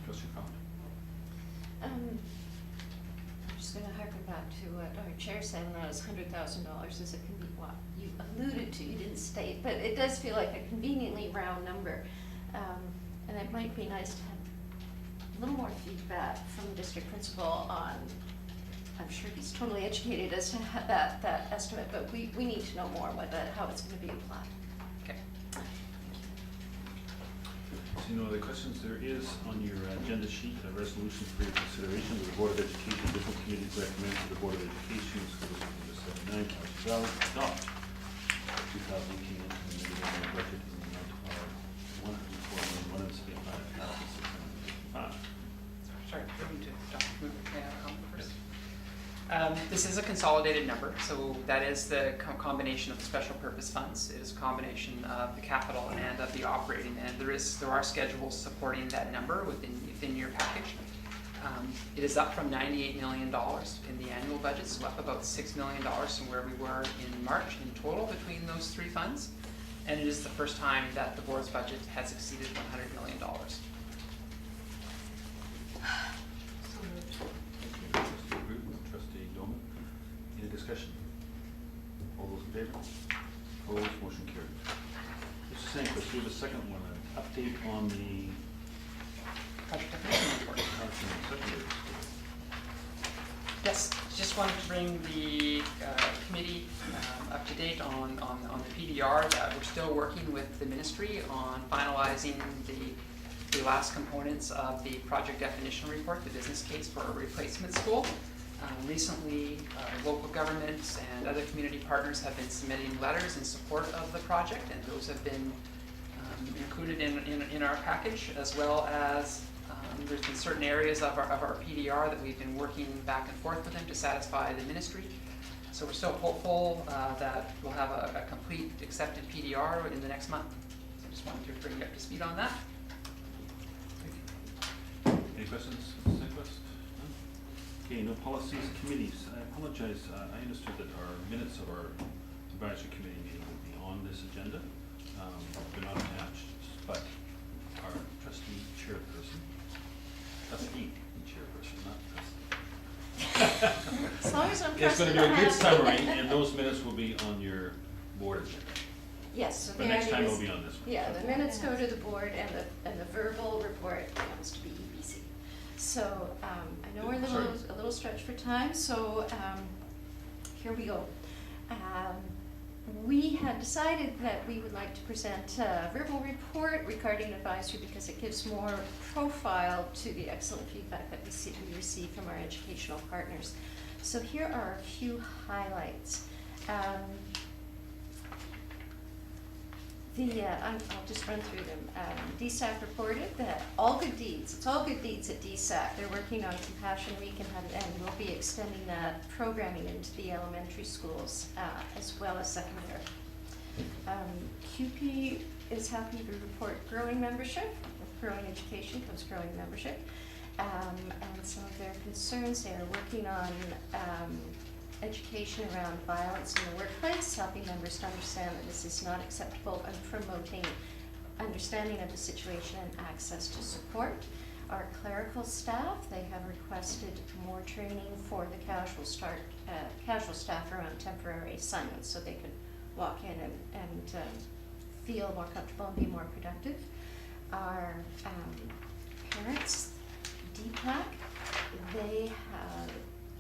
Trustee Croft. I'm just gonna harken back to what our chair said, and that was $100,000 is what you alluded to, you didn't state, but it does feel like a conveniently round number. And it might be nice to have a little more feedback from the district principal on, I'm sure he's totally educated as to that estimate, but we need to know more about that, how it's gonna be applied. Okay. See no other questions. There is on your agenda sheet a resolution for your consideration. The Board of Education different committees recommend to the Board of Education School District Number 79, Council Valley, adopt 2018 interim budget in the amount of $104,175,655. Sorry, moving to Dr. Moon, may I have a comment first? This is a consolidated number, so that is the combination of the special purpose funds. It is a combination of the capital and of the operating, and there are schedules supporting that number within your package. It is up from $98 million in the annual budget, so up about $6 million from where we were in March in total between those three funds. And it is the first time that the board's budget has exceeded $100 million. Trustee Gruden, Trustee Doman. Any discussion? All those in favor? Opposed? Motion carried. Mr. Sanquist, we have a second one, an update on the Project definition report. Carson Secondary School. Yes, just wanted to bring the committee up to date on the PDR that we're still working with the ministry on finalizing the last components of the project definition report, the business case for a replacement school. Recently, local governments and other community partners have been submitting letters in support of the project, and those have been included in our package, as well as there's been certain areas of our PDR that we've been working back and forth with them to satisfy the ministry. So we're still hopeful that we'll have a complete accepted PDR in the next month. So I just wanted to bring you up to speed on that. Any questions, Mr. Sanquist? None? Okay, no policies, committees. I apologize, I understood that our minutes of our advisory committee meeting would be on this agenda. They're not attached, but our trustee chairperson, trustee chairperson, not trustee. As long as I'm It's trusted, gonna be a I'm good happy. summary, and those minutes will be on your board agenda. Yes, so But there next time it we'll is. be on this one. Yeah, the minutes go to the board and the verbal report comes to BEBC. So, I know we're Sorry. a little stretched for time, so, here we go. We had decided that we would like to present a verbal report regarding advisory because it gives more profile to the excellent feedback that we receive from our educational partners. So here are a few highlights. I'll just run through them. DSAC reported that it's all good deeds at DSAC. They're working on Compassion Week and we'll be extending that programming into the elementary schools as well as secondary. QP is happy to report growing membership. With growing education comes growing membership. And some of their concerns, they are working on education around violence in the workplace, helping members to understand that this is not acceptable, and promoting understanding of the situation and access to support. Our clerical staff, they have requested more training for the casual staff around temporary assignments so they could walk in and feel more comfortable and be more productive. Our parents, DPAC, they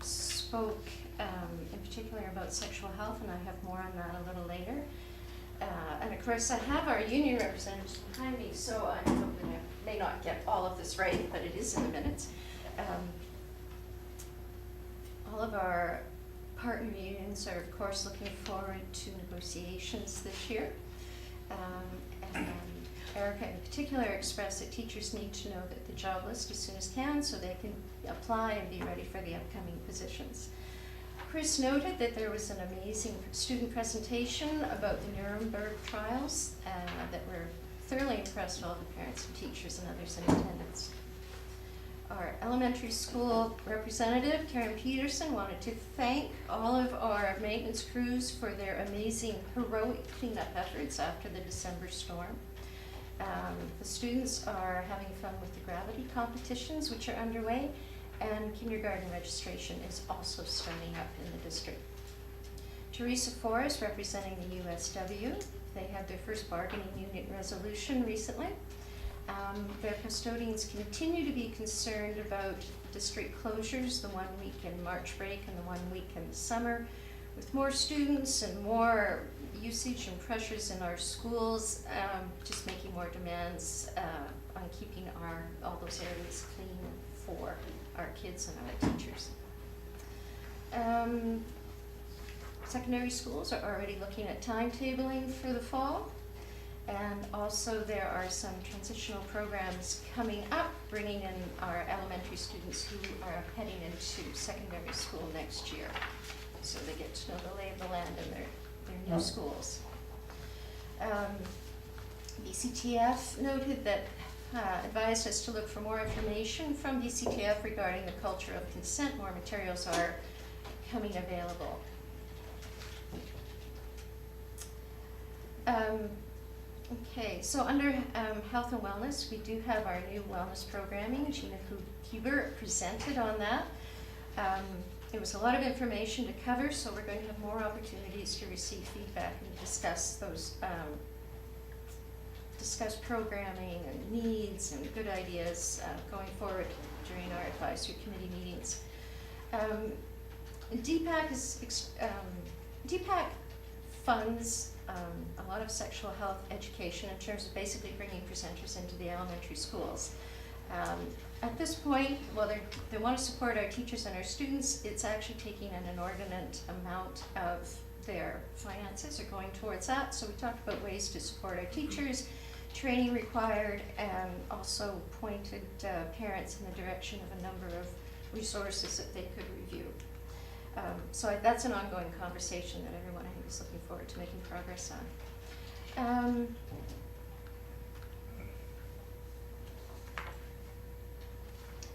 spoke in particular about sexual health, and I have more on that a little later. And of course, I have our union representatives behind me, so I'm hoping I may not get all of this right, but it is in the minutes. All of our partner unions are, of course, looking forward to negotiations this year. And Erica in particular expressed that teachers need to know that the job list as soon as can so they can apply and be ready for the upcoming positions. Chris noted that there was an amazing student presentation about the Nuremberg trials that were thoroughly impressed all the parents and teachers and others in attendance. Our elementary school representative, Karen Peterson, wanted to thank all of our maintenance crews for their amazing heroic cleanup efforts after the December storm. The students are having fun with the gravity competitions, which are underway, and kindergarten registration is also starting up in the district. Teresa Forrest, representing the USW, they had their first bargaining unit resolution recently. Their custodians continue to be concerned about district closures, the 1 week in March break and the 1 week in the summer. With more students and more usage and pressures in our schools, just making more demands on keeping all those areas clean for our kids and our teachers. Secondary schools are already looking at timetabling for the fall. And also there are some transitional programs coming up, bringing in our elementary students who are heading into secondary school next year. So they get to know the lay of the land in their new schools. BCTF noted that, advised us to look for more information from BCTF regarding the culture of consent. More materials are coming available. Okay, so under health and wellness, we do have our new wellness programming. Gina Huber presented on that. It was a lot of information to cover, so we're going to have more opportunities to receive feedback and discuss those, discuss programming and needs and good ideas going forward during our advisory committee meetings. DPAC funds a lot of sexual health education in terms of basically bringing presenters into the elementary schools. At this point, while they want to support our teachers and our students, it's actually taking an inordinate amount of their finances are going towards that. So we talked about ways to support our teachers, training required, and also pointed parents in the direction of a number of resources that they could review. So that's an ongoing conversation that everyone I think is looking forward to making progress on.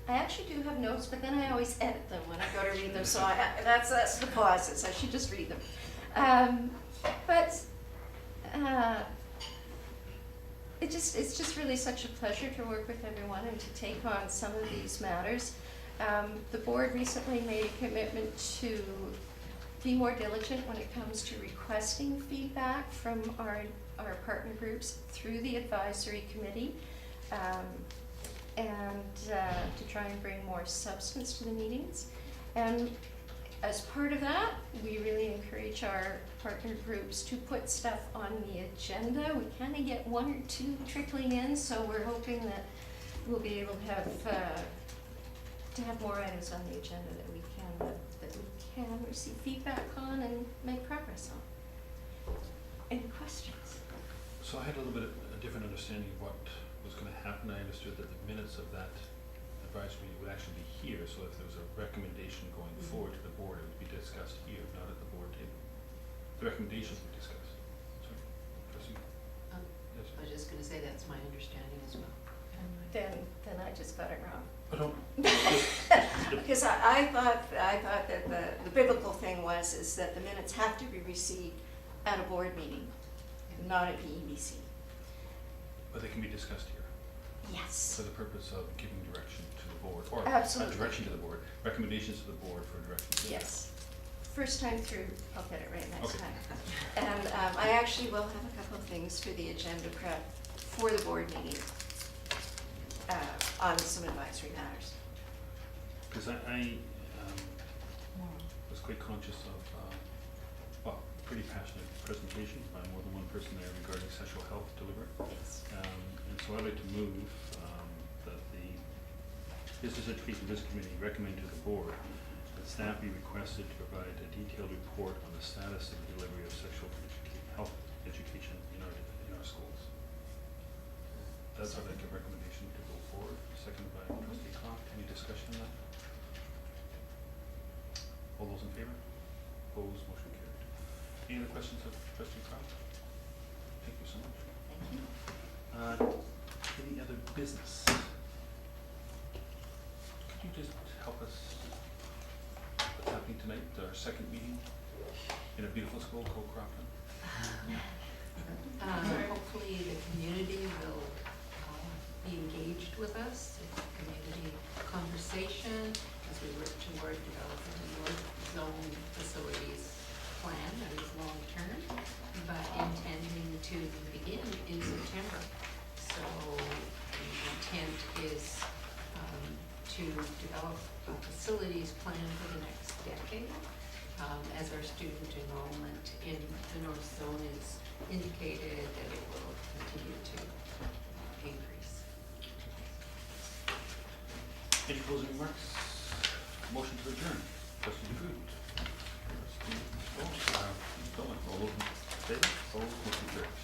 I actually do have notes, but then I always edit them when I go to read them, so that's the pauses. I should just read them. It's just really such a pleasure to work with everyone and to take on some of these matters. The board recently made a commitment to be more diligent when it comes to requesting feedback from our partner groups through the advisory committee, and to try and bring more substance to the meetings. And as part of that, we really encourage our partner groups to put stuff on the agenda. We kind of get one or two trickling in, so we're hoping that we'll be able to have more items on the agenda that we can receive feedback on and make progress on. Any questions? So I had a little bit of a different understanding of what was gonna happen. I understood that the minutes of that advisory would actually be here, so if there was a recommendation going forward to the board, it would be discussed here, not at the board table. The recommendations would be discussed. Sorry, trustee? Yes. I was just gonna say that's my understanding as well. Then I just got it wrong. But don't, Because I thought that the biblical thing is that the minutes have to be received at a board meeting, not at PEBC. but they can be discussed here Yes. for the purpose of giving direction to the board, or Absolutely. not direction to the board, recommendations to the board for direction to the board. Yes. First time through, I'll get it right next Okay. time. And I actually will have a couple of things for the agenda prep for the board meeting on some advisory matters. Because I was quite conscious of, pretty passionate presentation by more than one person there regarding sexual health delivery. And so I'd like to move that the Business Education Business Committee recommend to the board that staff be requested to provide a detailed report on the status of the delivery of sexual health education in our schools. That's our like a recommendation to go forward, seconded by trustee Croft. Any discussion on that? All those in favor? Opposed, motion carried. Any other questions of trustee Croft? Thank you so much. Thank you. Any other business? Could you just help us what's happening tonight, our second meeting in a beautiful school called Crofton? Hopefully the community will be engaged with us, in community conversation as we work toward developing a North Zone facilities plan that is long-term, but intending to begin in September. So the intent is to develop a facilities plan for the next decade as our student enrollment in the North Zone is indicated that it will continue to increase. Any closing remarks? Motion to adjourn. Trustee DeGroot. Trustee Stoll. All those in favor? Opposed, motion carries.